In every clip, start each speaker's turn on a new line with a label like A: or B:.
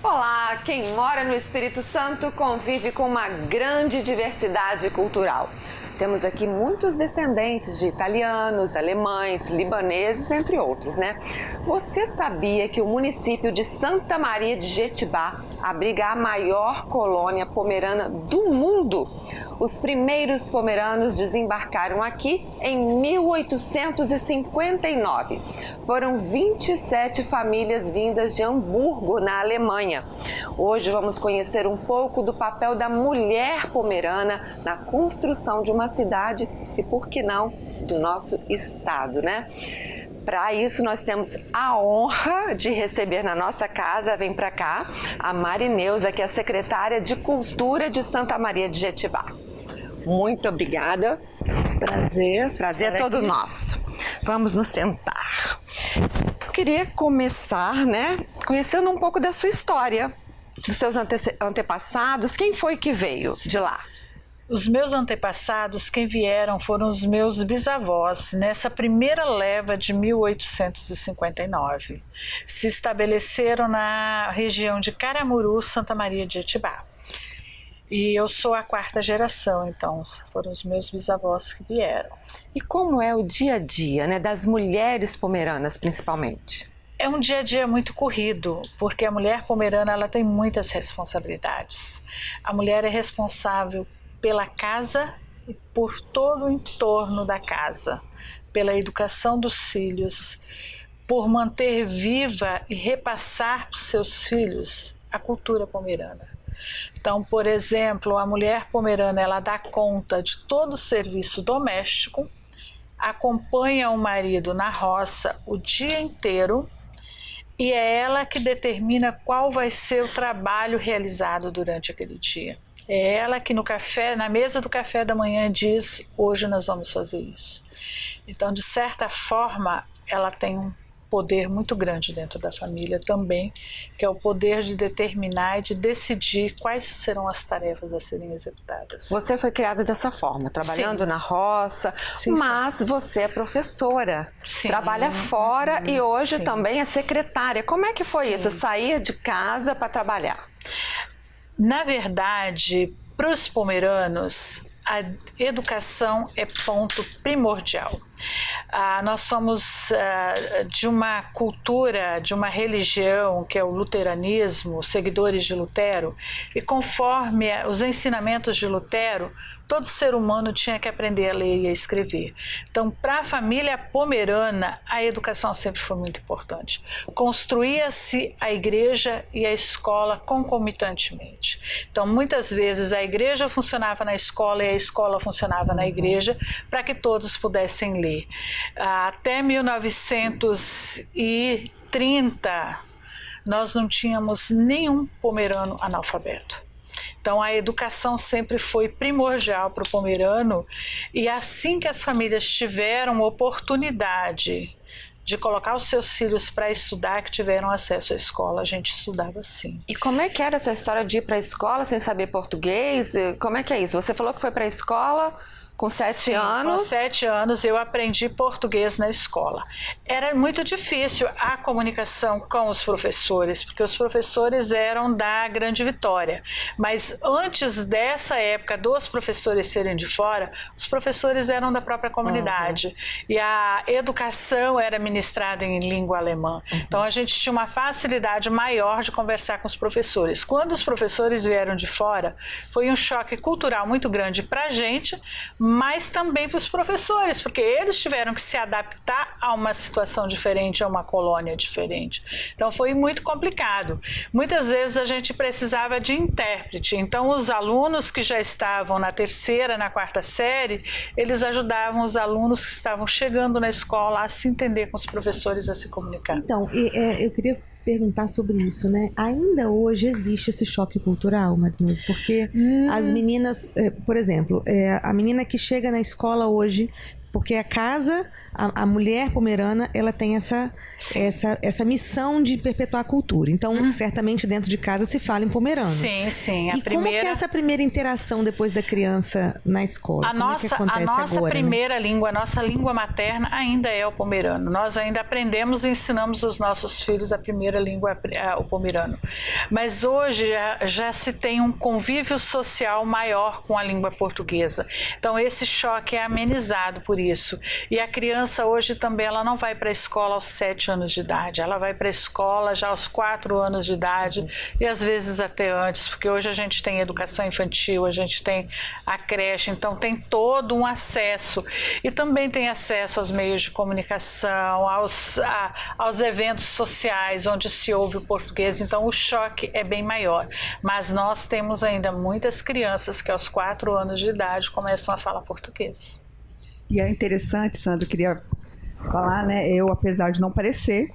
A: Olá, quem mora no Espírito Santo convive com uma grande diversidade cultural. Temos aqui muitos descendentes de italianos, alemães, libaneses, entre outros, né? Você sabia que o município de Santa Maria de Jetibá abriga a maior colônia pomerana do mundo? Os primeiros pomeranos desembarcaram aqui em 1859. Foram 27 famílias vindas de Hamburgo, na Alemanha. Hoje vamos conhecer um pouco do papel da mulher pomerana na construção de uma cidade e, por que não, do nosso estado, né? Para isso, nós temos a honra de receber na nossa casa, vem para cá, a Marineuza, que é a secretária de Cultura de Santa Maria de Jetibá. Muito obrigada. Prazer é todo nosso. Vamos nos sentar. Eu queria começar, né, conhecendo um pouco da sua história, dos seus antepassados. Quem foi que veio de lá?
B: Os meus antepassados, quem vieram foram os meus bisavós, nessa primeira leva de 1859. Se estabeleceram na região de Caramuru, Santa Maria de Jetibá. E eu sou a quarta geração, então foram os meus bisavós que vieram.
A: E como é o dia a dia, né, das mulheres pomeranas, principalmente?
B: É um dia a dia muito corrido, porque a mulher pomerana ela tem muitas responsabilidades. A mulher é responsável pela casa e por todo o entorno da casa, pela educação dos filhos, por manter viva e repassar para os seus filhos a cultura pomerana. Então, por exemplo, a mulher pomerana ela dá conta de todo o serviço doméstico, acompanha o marido na roça o dia inteiro e é ela que determina qual vai ser o trabalho realizado durante aquele dia. É ela que na mesa do café da manhã diz, hoje nós vamos fazer isso. Então, de certa forma, ela tem um poder muito grande dentro da família também, que é o poder de determinar e de decidir quais serão as tarefas a serem executadas.
A: Você foi criada dessa forma, trabalhando na roça, mas você é professora, trabalha fora e hoje também é secretária. Como é que foi isso, sair de casa para trabalhar?
B: Na verdade, para os pomeranos, a educação é ponto primordial. Nós somos de uma cultura, de uma religião que é o luteranismo, seguidores de Lutero, e conforme os ensinamentos de Lutero, todo ser humano tinha que aprender a ler e a escrever. Então, para a família pomerana, a educação sempre foi muito importante. Construía-se a igreja e a escola concomitantemente. Então, muitas vezes a igreja funcionava na escola e a escola funcionava na igreja para que todos pudessem ler. Até 1930, nós não tínhamos nenhum pomerano analfabeto. Então a educação sempre foi primordial para o pomerano e assim que as famílias tiveram oportunidade de colocar os seus filhos para estudar, que tiveram acesso à escola, a gente estudava sim.
A: E como é que era essa história de ir para a escola sem saber português? Como é que é isso? Você falou que foi para a escola com 7 anos?
B: Com 7 anos eu aprendi português na escola. Era muito difícil a comunicação com os professores, porque os professores eram da Grande Vitória. Mas antes dessa época dos professores serem de fora, os professores eram da própria comunidade. E a educação era ministrada em língua alemã. Então a gente tinha uma facilidade maior de conversar com os professores. Quando os professores vieram de fora, foi um choque cultural muito grande para a gente, mas também para os professores, porque eles tiveram que se adaptar a uma situação diferente, a uma colônia diferente. Então foi muito complicado. Muitas vezes a gente precisava de intérprete, então os alunos que já estavam na 3ª, na 4ª série, eles ajudavam os alunos que estavam chegando na escola a se entender com os professores, a se comunicar.
C: Então, eu queria perguntar sobre isso, né? Ainda hoje existe esse choque cultural, Marineuza, porque as meninas, por exemplo, a menina que chega na escola hoje Porque a casa, a mulher pomerana, ela tem essa missão de perpetuar a cultura. Então, certamente dentro de casa se fala em pomerano.
B: Sim, sim.
C: Como que é essa primeira interação depois da criança na escola?
B: A nossa
C: agora,
B: primeira língua, a nossa língua materna ainda é o pomerano. Nós ainda aprendemos e ensinamos os nossos filhos a primeira língua, o pomerano. Mas hoje já se tem um convívio social maior com a língua portuguesa. Então, esse choque é amenizado por isso. E a criança hoje também, ela não vai para a escola aos 7 anos de idade, ela vai para a escola já aos 4 anos de idade e às vezes até antes, porque hoje a gente tem educação infantil, a gente tem a creche, então tem todo um acesso. E também tem acesso aos meios de comunicação, aos eventos sociais onde se ouve o português, então o choque é bem maior. Mas nós temos ainda muitas crianças que aos 4 anos de idade começam a falar português.
D: E é interessante, Sandra, eu queria falar, né? Eu, apesar de não parecer,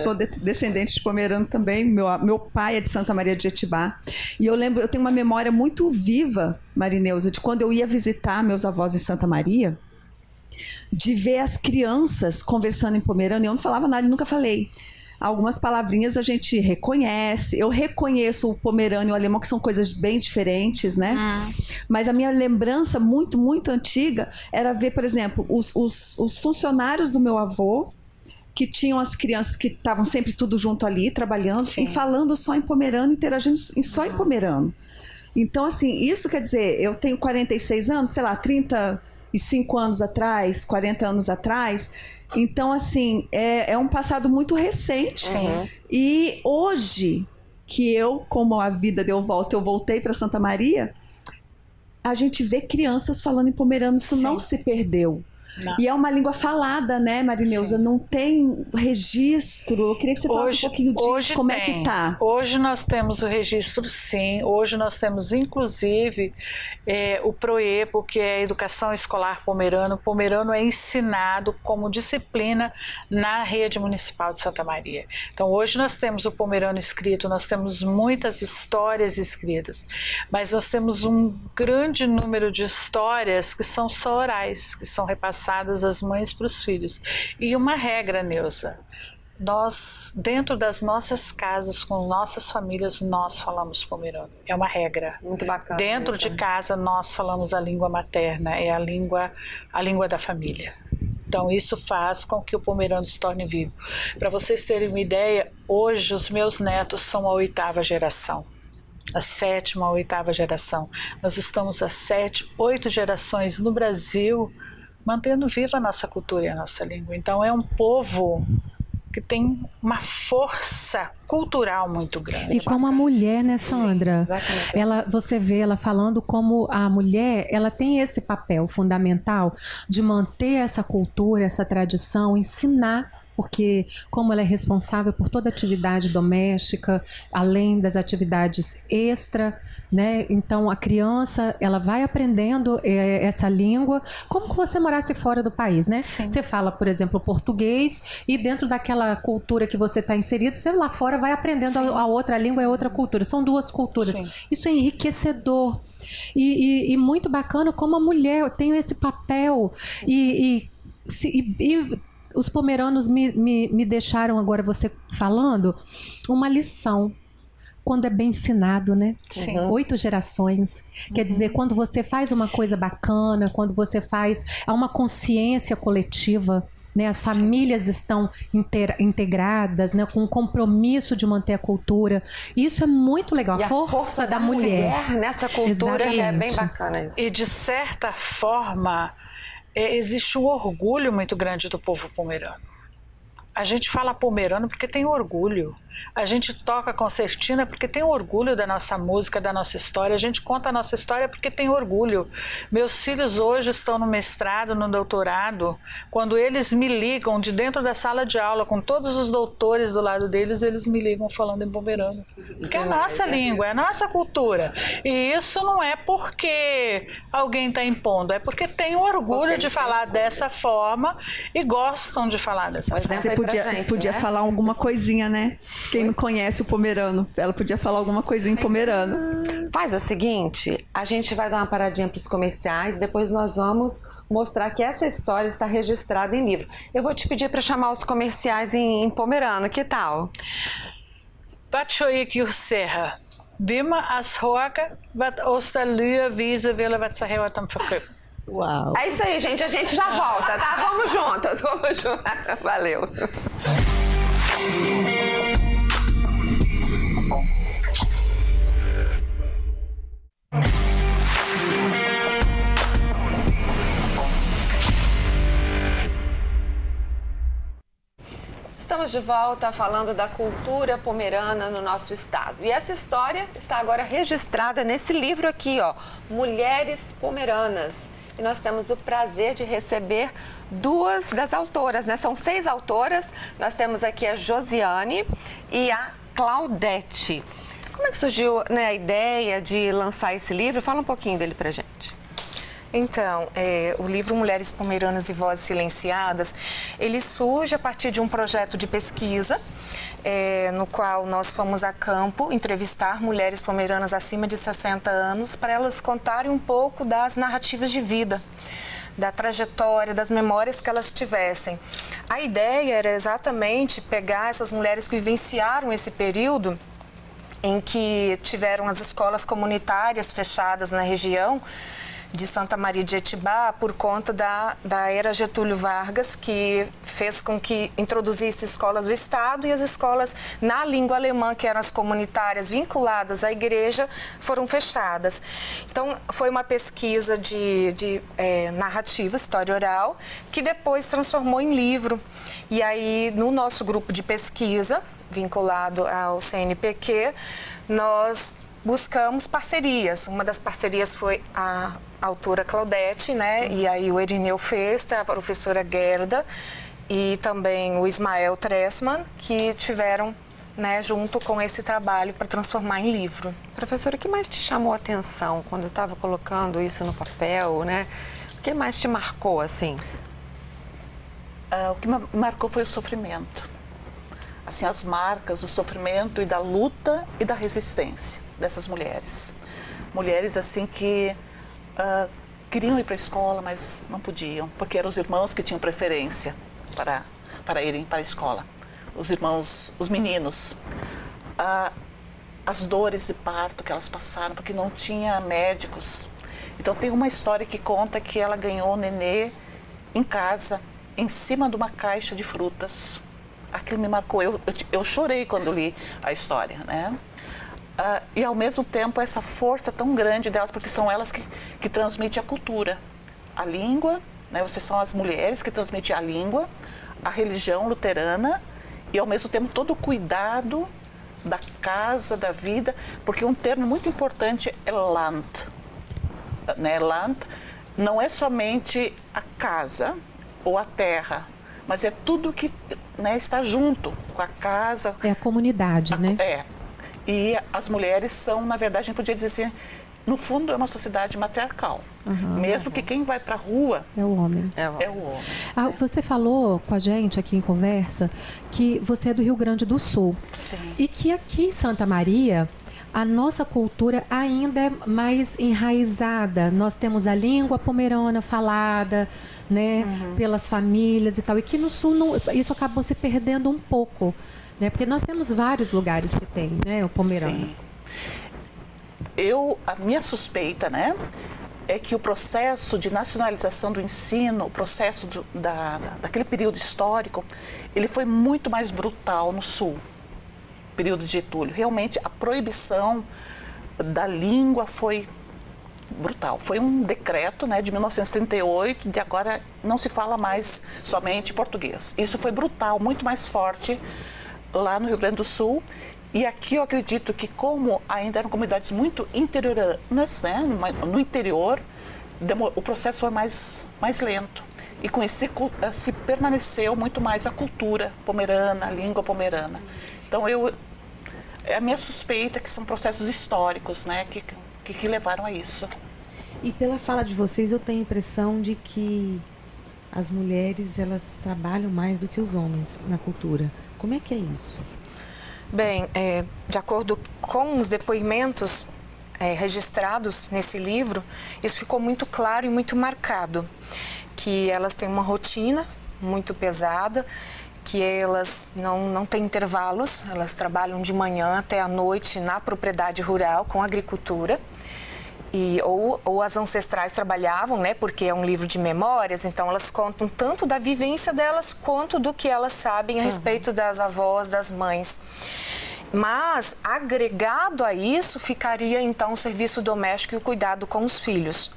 D: sou descendente de pomerano também. Meu pai é de Santa Maria de Jetibá. E eu lembro, eu tenho uma memória muito viva, Marineuza, de quando eu ia visitar meus avós em Santa Maria, de ver as crianças conversando em pomerano. E eu não falava nada, nunca falei. Algumas palavrinhas a gente reconhece. Eu reconheço o pomerano e o alemão, que são coisas bem diferentes, né? Mas a minha lembrança muito, muito antiga era ver, por exemplo, os funcionários do meu avô, que tinham as crianças que estavam sempre tudo junto ali, trabalhando, sim, e falando só em pomerano, interagindo só em pomerano. Então, assim, isso quer dizer, eu tenho 46 anos, sei lá, 35 anos atrás, 40 anos atrás. Então, assim, é um passado muito recente.
B: Sim.
D: E hoje, que eu, como a vida deu volta, eu voltei para Santa Maria, a gente vê crianças falando em pomerano, isso não se perdeu. Não. E é uma língua falada, né, Marineuza? Sim. Não tem registro. Eu queria que você falasse um pouquinho disso, como é que tá.
B: Hoje nós temos o registro, sim. Hoje nós temos, inclusive, o PROEPO, que é a Educação Escolar Pomerano. O pomerano é ensinado como disciplina na rede municipal de Santa Maria. Então, hoje nós temos o pomerano escrito, nós temos muitas histórias escritas, mas nós temos um grande número de histórias que são só orais, que são repassadas das mães para os filhos. E uma regra, Neuza, nós, dentro das nossas casas, com nossas famílias, nós falamos pomerano. É uma regra.
A: Muito bacana.
B: Dentro de casa, nós falamos a língua materna, é a língua da família. Então, isso faz com que o pomerano se torne vivo. Para vocês terem uma ideia, hoje os meus netos são a 8ª geração. A 7ª, a 8ª geração. Nós estamos há 7, 8 gerações no Brasil mantendo viva a nossa cultura e a nossa língua. Então é um povo que tem uma força cultural muito grande.
E: E como a mulher, né, Sandra? Sim, você vê ela falando como a mulher, ela tem esse papel fundamental de manter essa cultura, essa tradição, ensinar, porque como ela é responsável por toda atividade doméstica, além das atividades extra, né? Então a criança, ela vai aprendendo essa língua, como que você morasse fora do país, né?
B: Sim.
E: Você fala, por exemplo, português e dentro daquela cultura que você está inserido, você lá fora vai aprendendo a outra língua e a outra cultura. São duas culturas. Sim. Isso é enriquecedor. E muito bacana como a mulher tem esse papel e os pomeranos me deixaram, agora você falando, uma lição. Quando é bem ensinado, né?
B: Sim.
E: 8 gerações. Quer dizer, quando você faz uma coisa bacana, quando você faz... Há uma consciência coletiva, né? As famílias estão integradas, né? Com um compromisso de manter a cultura. Isso é muito legal.
A: E a força da mulher nessa cultura, que é bem bacana isso.
B: E de certa forma... existe um orgulho muito grande do povo pomerano. A gente fala pomerano porque tem orgulho. A gente toca concertina porque tem orgulho da nossa música, da nossa história. A gente conta a nossa história porque tem orgulho. Meus filhos hoje estão no mestrado, no doutorado. Quando eles me ligam de dentro da sala de aula, com todos os doutores do lado deles, eles me ligam falando em pomerano. Porque é a nossa língua, é a nossa cultura. E isso não é porque alguém está impondo, é porque tem orgulho de falar dessa forma e gostam de falar dessa forma.
D: Você podia falar alguma coisinha, né? Quem não conhece o pomerano, ela podia falar alguma coisinha em pomerano.
A: Faz o seguinte, a gente vai dar uma paradinha para os comerciais, depois nós vamos mostrar que essa história está registrada em livro. Eu vou te pedir para chamar os comerciais em pomerano, que tal?
B: Wat zou ik u zeggen? Wimmer as hoge, wat Osterlühe wiese willen wat ze heel am verkoop.
C: Uau!
A: É isso aí, gente. A gente já volta, tá? Vamos juntas, vamos juntas. Valeu. Estamos de volta falando da cultura pomerana no nosso estado. E essa história está agora registrada nesse livro aqui, ó, Mulheres Pomeranas. E nós temos o prazer de receber duas das autoras, né? São 6 autoras. Nós temos aqui a Josiane e a Claudete. Como é que surgiu, né, a ideia de lançar esse livro? Fala um pouquinho dele pra gente.
F: Então, o livro Mulheres Pomeranas e Vozes Silenciadas, ele surge a partir de um projeto de pesquisa, no qual nós fomos a campo entrevistar mulheres pomeranas acima de 60 anos para elas contarem um pouco das narrativas de vida, da trajetória, das memórias que elas tivessem. A ideia era exatamente pegar essas mulheres que vivenciaram esse período em que tiveram as escolas comunitárias fechadas na região de Santa Maria de Etibá por conta da era Getúlio Vargas, que fez com que introduzisse escolas do Estado e as escolas na língua alemã, que eram as comunitárias vinculadas à igreja, foram fechadas. Então, foi uma pesquisa de narrativa, história oral, que depois transformou em livro. E aí, no nosso grupo de pesquisa, vinculado ao CNPq, nós buscamos parcerias. Uma das parcerias foi a autora Claudete, né? E aí o Erineu Festa, a professora Gerda e também o Ismael Tressman, que tiveram, né, junto com esse trabalho para transformar em livro.
A: Professora, o que mais te chamou a atenção quando eu estava colocando isso no papel, né? O que mais te marcou, assim?
G: O que me marcou foi o sofrimento. Assim, as marcas do sofrimento e da luta e da resistência dessas mulheres. Mulheres, assim, que queriam ir para a escola, mas não podiam, porque eram os irmãos que tinham preferência para irem para a escola. Os irmãos, os meninos. As dores de parto que elas passaram, porque não tinha médicos. Então, tem uma história que conta que ela ganhou o nenê em casa, em cima de uma caixa de frutas. Aquilo me marcou. Eu chorei quando li a história, né? E, ao mesmo tempo, essa força tão grande delas, porque são elas que transmitem a cultura, a língua, né? Vocês são as mulheres que transmitem a língua, a religião luterana e, ao mesmo tempo, todo o cuidado da casa, da vida, porque um termo muito importante é Land, né? Land não é somente a casa ou a terra, mas é tudo que, né, está junto com a casa.
E: É a comunidade, né?
G: E as mulheres são, na verdade, a gente podia dizer assim, no fundo é uma sociedade matriarcal. Mesmo que quem vai para a rua
E: é o homem.
G: É o homem.
E: Você falou com a gente aqui em conversa que você é do Rio Grande do Sul.
G: Sim.
E: E que aqui em Santa Maria a nossa cultura ainda é mais enraizada. Nós temos a língua pomerana falada, né, pelas famílias e tal. E que no Sul isso acabou se perdendo um pouco, né? Porque nós temos vários lugares que tem, né, o pomerano.
G: Sim. A minha suspeita, né, é que o processo de nacionalização do ensino, o processo daquele período histórico, ele foi muito mais brutal no Sul, período de Getúlio. Realmente, a proibição da língua foi brutal. Foi um decreto, né, de 1938, de agora não se fala mais somente português. Isso foi brutal, muito mais forte lá no Rio Grande do Sul. E aqui eu acredito que, como ainda eram comunidades muito interioranas, né, no interior, o processo foi mais lento. E com isso se permaneceu muito mais a cultura pomerana, a língua pomerana. Então, a minha suspeita é que são processos históricos, né, que levaram a isso.
C: E pela fala de vocês, eu tenho a impressão de que as mulheres, elas trabalham mais do que os homens na cultura. Como é que é isso?
F: Bem, de acordo com os depoimentos registrados nesse livro, isso ficou muito claro e muito marcado, que elas têm uma rotina muito pesada, que elas não têm intervalos, elas trabalham de manhã até à noite na propriedade rural com agricultura. Ou as ancestrais trabalhavam, né, porque é um livro de memórias, então elas contam tanto da vivência delas quanto do que elas sabem a respeito das avós, das mães. Mas, agregado a isso, ficaria então o serviço doméstico e o cuidado com os filhos.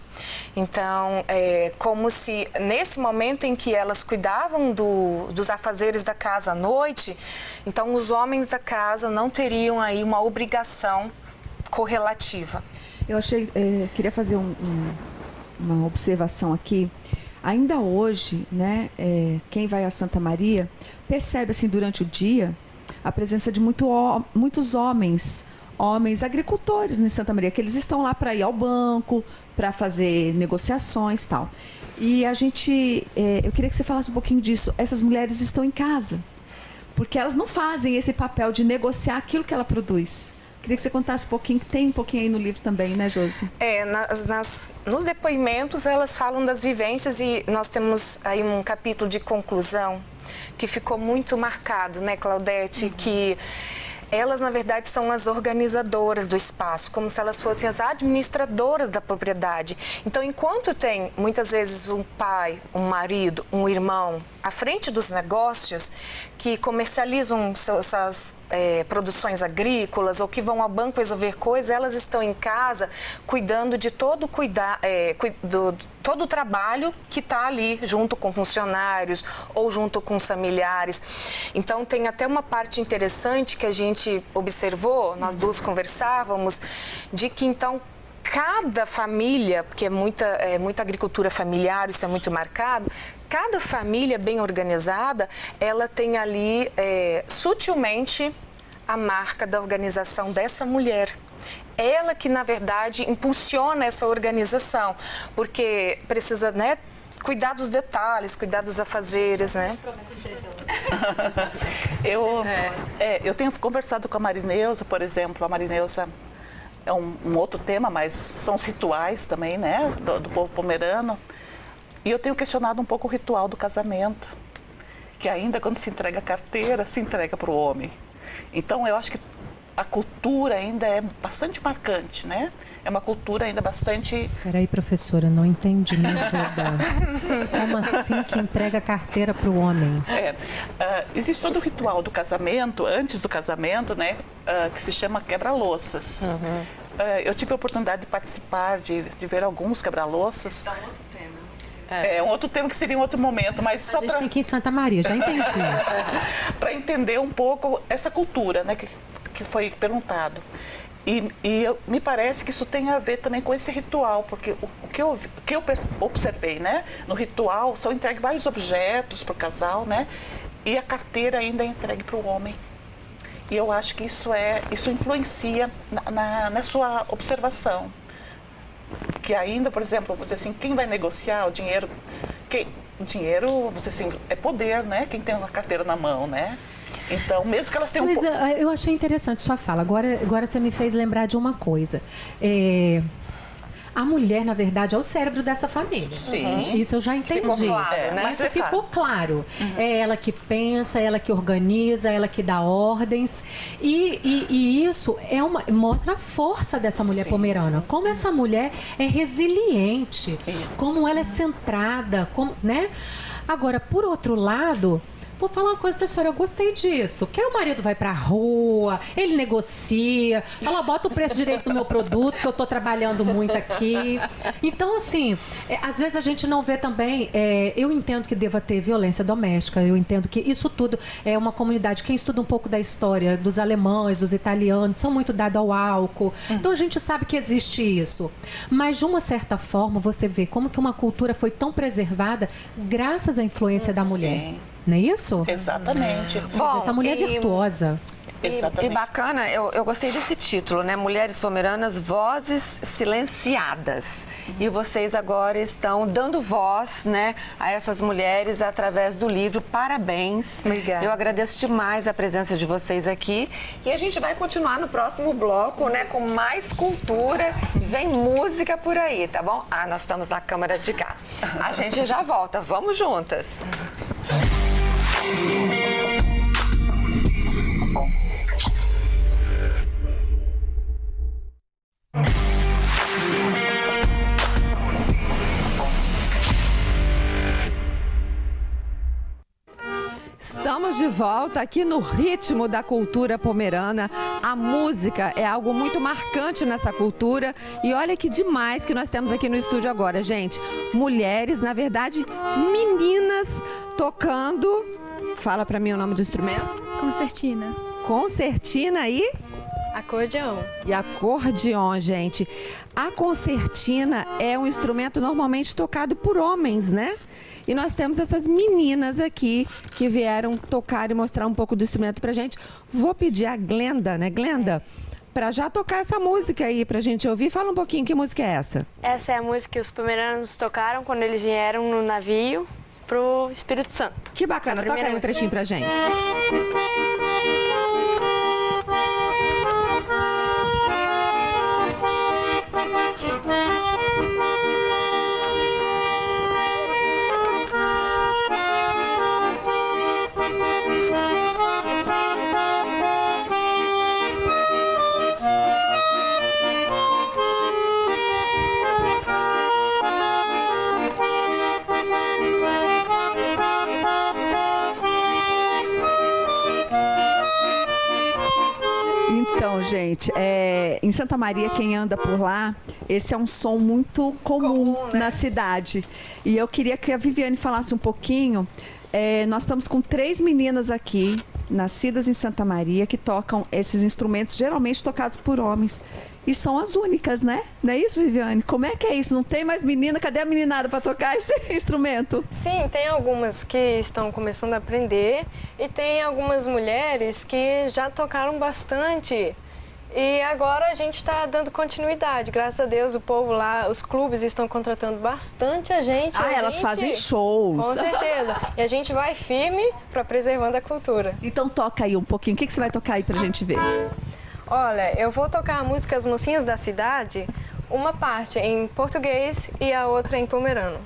F: Então, é como se nesse momento em que elas cuidavam dos afazeres da casa à noite, então os homens da casa não teriam aí uma obrigação correlativa.
D: Eu queria fazer uma observação aqui. Ainda hoje, né, quem vai a Santa Maria percebe assim durante o dia a presença de muitos homens agricultores em Santa Maria, que eles estão lá para ir ao banco, para fazer negociações e tal. E eu queria que você falasse um pouquinho disso. Essas mulheres estão em casa, porque elas não fazem esse papel de negociar aquilo que ela produz. Queria que você contasse um pouquinho, que tem um pouquinho aí no livro também, né, Josi?
F: Nos depoimentos elas falam das vivências e nós temos aí um capítulo de conclusão que ficou muito marcado, né, Claudete, que elas, na verdade, são as organizadoras do espaço, como se elas fossem as administradoras da propriedade. Então, enquanto tem, muitas vezes, um pai, um marido, um irmão à frente dos negócios, que comercializam suas produções agrícolas ou que vão ao banco resolver coisas, elas estão em casa cuidando de todo o trabalho que está ali junto com funcionários ou junto com os familiares. Então, tem até uma parte interessante que a gente observou, nós duas conversávamos, de que então cada família, porque é muita agricultura familiar, isso é muito marcado, cada família bem organizada, ela tem ali sutilmente a marca da organização dessa mulher. Ela que, na verdade, impulsiona essa organização, porque precisa, né, cuidar dos detalhes, cuidar dos afazeres, né?
G: Eu tenho conversado com a Marineusa, por exemplo. A Marineusa é um outro tema, mas são os rituais também, né, do povo pomerano. E eu tenho questionado um pouco o ritual do casamento, que ainda quando se entrega a carteira, se entrega para o homem. Então, eu acho que a cultura ainda é bastante marcante, né? É uma cultura ainda bastante...
E: Peraí, professora, não entendi, me ajuda. Como assim que entrega a carteira para o homem?
G: Existe todo o ritual do casamento, antes do casamento, né? Que se chama quebra-louças. Uhum. Eu tive a oportunidade de participar, de ver alguns quebra-louças. É um outro tema que seria um outro momento, mas só para...
E: A gente tem que ir em Santa Maria, já entendi.
G: Para entender um pouco essa cultura, né, que foi perguntado. E me parece que isso tem a ver também com esse ritual, porque o que eu observei, né, no ritual são entregues vários objetos para o casal, né, e a carteira ainda é entregue para o homem. E eu acho que isso influencia na sua observação. Que ainda, por exemplo, você assim, quem vai negociar o dinheiro? O dinheiro, você assim, é poder, né? Quem tem uma carteira na mão, né? Então, mesmo que elas tenham...
E: Mas eu achei interessante sua fala. Agora você me fez lembrar de uma coisa. A mulher, na verdade, é o cérebro dessa família.
G: Sim.
E: Isso eu já entendi.
A: Ficou claro, né?
E: Isso ficou claro. Uhum. É ela que pensa, ela que organiza, ela que dá ordens. E isso mostra a força dessa mulher pomerana. Como essa mulher é resiliente, como ela é centrada, né? Agora, por outro lado... Vou falar uma coisa pra senhora, eu gostei disso. Que o marido vai pra rua, ele negocia, fala, bota o preço direito do meu produto, que eu tô trabalhando muito aqui. Então, assim, às vezes a gente não vê também, eu entendo que deva ter violência doméstica, eu entendo que isso tudo é uma comunidade, quem estuda um pouco da história dos alemães, dos italianos, são muito dados ao álcool. Então a gente sabe que existe isso. Mas, de uma certa forma, você vê como que uma cultura foi tão preservada graças à influência da mulher.
G: Sim.
E: Não é isso?
G: Exatamente.
E: Bom, essa mulher é virtuosa.
G: Exatamente.
A: E bacana, eu gostei desse título, né? Mulheres Pomeranas, Vozes Silenciadas. E vocês agora estão dando voz, né, a essas mulheres através do livro. Parabéns.
F: Obrigada.
A: Eu agradeço demais a presença de vocês aqui. E a gente vai continuar no próximo bloco, né, com mais cultura. Vem música por aí, tá bom? Ah, nós estamos na Câmara de Cá. A gente já volta. Vamos juntas. Estamos de volta aqui no ritmo da cultura pomerana. A música é algo muito marcante nessa cultura. E olha que demais que nós temos aqui no estúdio agora, gente. Mulheres, na verdade, meninas tocando. Fala pra mim o nome do instrumento.
H: Concertina.
A: Concertina e...
H: Acordeão.
A: E acordeon, gente. A concertina é um instrumento normalmente tocado por homens, né? E nós temos essas meninas aqui que vieram tocar e mostrar um pouco do instrumento pra gente. Vou pedir a Glenda, né, Glenda? Pra já tocar essa música aí pra gente ouvir. Fala um pouquinho, que música é essa?
H: Essa é a música que os pomeranos tocaram quando eles vieram no navio pro Espírito Santo.
A: Que bacana, toca aí um trechinho pra gente.
D: Então, gente, em Santa Maria, quem anda por lá, esse é um som muito comum, né, na cidade. E eu queria que a Viviane falasse um pouquinho. Nós estamos com 3 meninas aqui, nascidas em Santa Maria, que tocam esses instrumentos, geralmente tocados por homens. E são as únicas, né? Não é isso, Viviane? Como é que é isso? Não tem mais menina? Cadê a meninada para tocar esse instrumento?
H: Sim, tem algumas que estão começando a aprender e tem algumas mulheres que já tocaram bastante. E agora a gente está dando continuidade. Graças a Deus, o povo lá, os clubes estão contratando bastante a gente.
D: Elas fazem shows.
H: Com certeza. E a gente vai firme para preservando a cultura.
D: Então toca aí um pouquinho. O que você vai tocar aí pra gente ver?
H: Olha, eu vou tocar a música As Mocinhas da Cidade, uma parte em português e a outra em pomerano.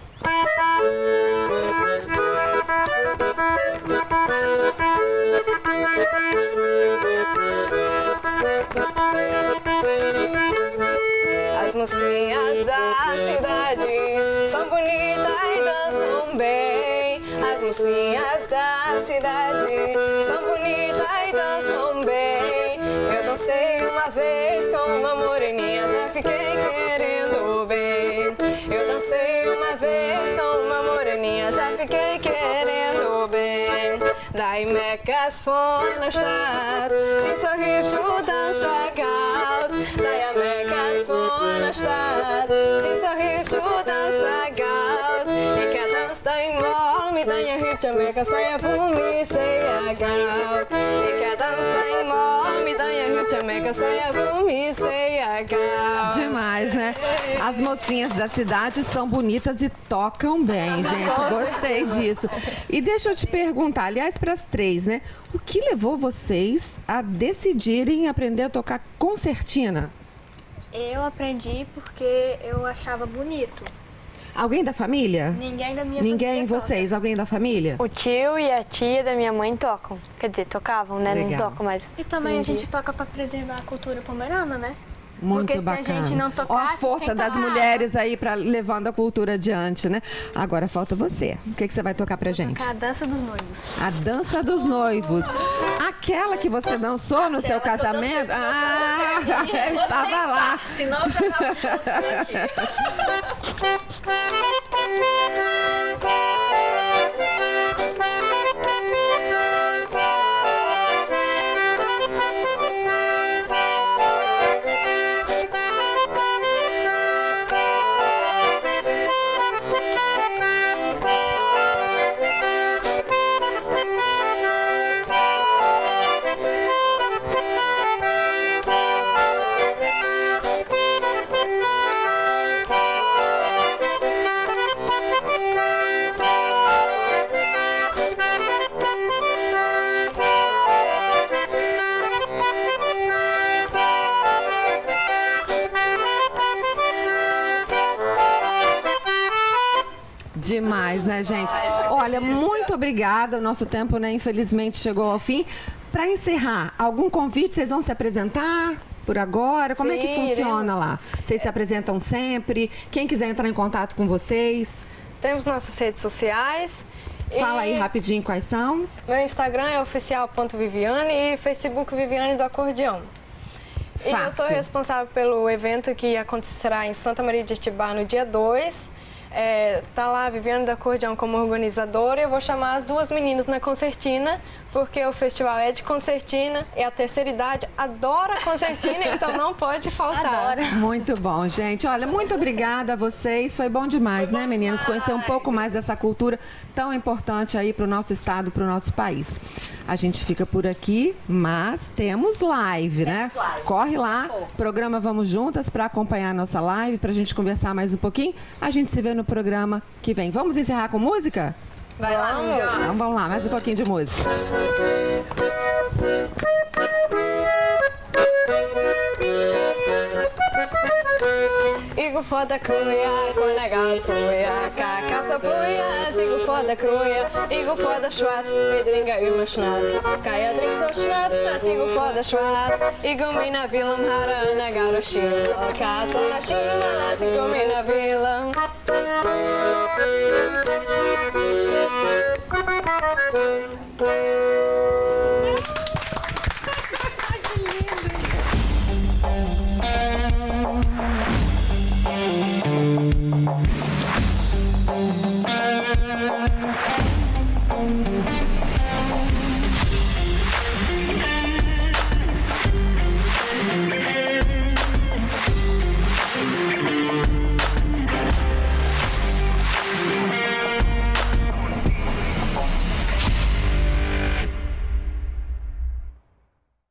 H: As mocinhas da cidade são bonitas e dançam bem. As mocinhas da cidade são bonitas e dançam bem. Eu dancei uma vez com uma moreninha, já fiquei querendo bem. Eu dancei uma vez com uma moreninha, já fiquei querendo bem. Dai meckas från en stad, sin så hübsch och dansa gaut. Dai meckas från en stad, sin så hübsch och dansa gaut. Jag kan dansa i mål, mitt anja hübscha mecka säga på mig säga gaut. Jag kan dansa i mål, mitt anja hübscha mecka säga på mig säga gaut.
A: Demais, né? As mocinhas da cidade são bonitas e tocam bem, gente. Gostei disso. E deixa eu te perguntar, aliás, para as 3, né? O que levou vocês a decidirem aprender a tocar concertina?
I: Eu aprendi porque eu achava bonito.
A: Alguém da família?
I: Ninguém da minha
A: Ninguém,
I: família
A: vocês? Alguém da família?
H: O tio e a tia da minha mãe tocam. Quer dizer, tocavam, né?
A: Legal.
H: Não tocam mais.
I: E também a gente toca para preservar a cultura pomerana, né?
A: Muito
I: Porque
A: bacana.
I: se a gente não tocasse,
A: Ó a força
I: quem
A: das
I: tocava?
A: mulheres aí para levando a cultura adiante, né? Agora falta você. O que você vai tocar pra gente?
I: Tocar a dança dos noivos.
A: A dança dos noivos. Aquela que você dançou no seu casamento? Ah, eu estava lá.
J: Senão eu já tava dançando aqui.
A: Demais, né, gente? Olha, muito obrigada. O nosso tempo, né, infelizmente chegou ao fim. Para encerrar, algum convite? Vocês vão se apresentar por agora? Como é que funciona lá? Vocês se apresentam sempre? Quem quiser entrar em contato com vocês?
H: Temos nossas redes sociais.
A: Fala aí rapidinho quais são.
H: Meu Instagram é oficial.viviane e Facebook Viviane do Acordeão.
A: Fácil.
H: E eu sou responsável pelo evento que acontecerá em Santa Maria de Itibá no dia 2. Tá lá a Viviane do Acordeão como organizadora e eu vou chamar as duas meninas na concertina, porque o festival é de concertina e a terceira idade adora concertina, então não pode faltar.
A: Adora. Muito bom, gente. Olha, muito obrigada a vocês. Foi bom demais, né, meninos? Conhecer um pouco mais dessa cultura tão importante aí para o nosso estado, para o nosso país. A gente fica por aqui, mas temos live, né? Corre lá, programa Vamos Juntas para acompanhar a nossa live, para a gente conversar mais um pouquinho. A gente se vê no programa que vem. Vamos encerrar com música?
H: Vai lá,
A: Então vamos lá, mais um pouquinho de música.
H: Igo foda cruia, conegado cruia, cacaça pluia, sigo foda cruia, igo foda schwarz, medringa uma schnaps, caia drink so schnaps, sigo foda schwarz, igo mina vilam hara, negaro shim, caça na shima, sigo mina vilam.